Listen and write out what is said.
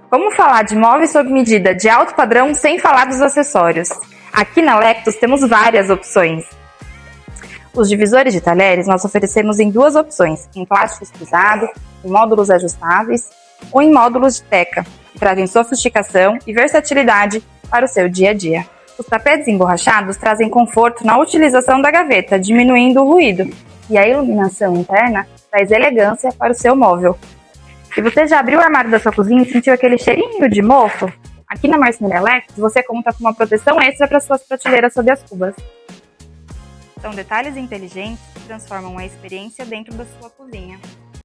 Como falar de móveis sob medida de alto padrão sem falar dos acessórios? Aqui na Lectus temos várias opções. Os divisores de talheres nós oferecemos em duas opções, em plástico frisado, em módulos ajustáveis ou em módulos de teca, que trazem sofisticação e versatilidade para o seu dia a dia. Os tapetes emborrachados trazem conforto na utilização da gaveta, diminuindo o ruído, e a iluminação interna traz elegância para o seu móvel. Se você já abriu o armário da sua cozinha e sentiu aquele cheirinho de mofo, aqui na Marcenaria Lectus você conta com uma proteção extra para suas prateleiras sob as cubas. São detalhes inteligentes que transformam a experiência dentro da sua cozinha.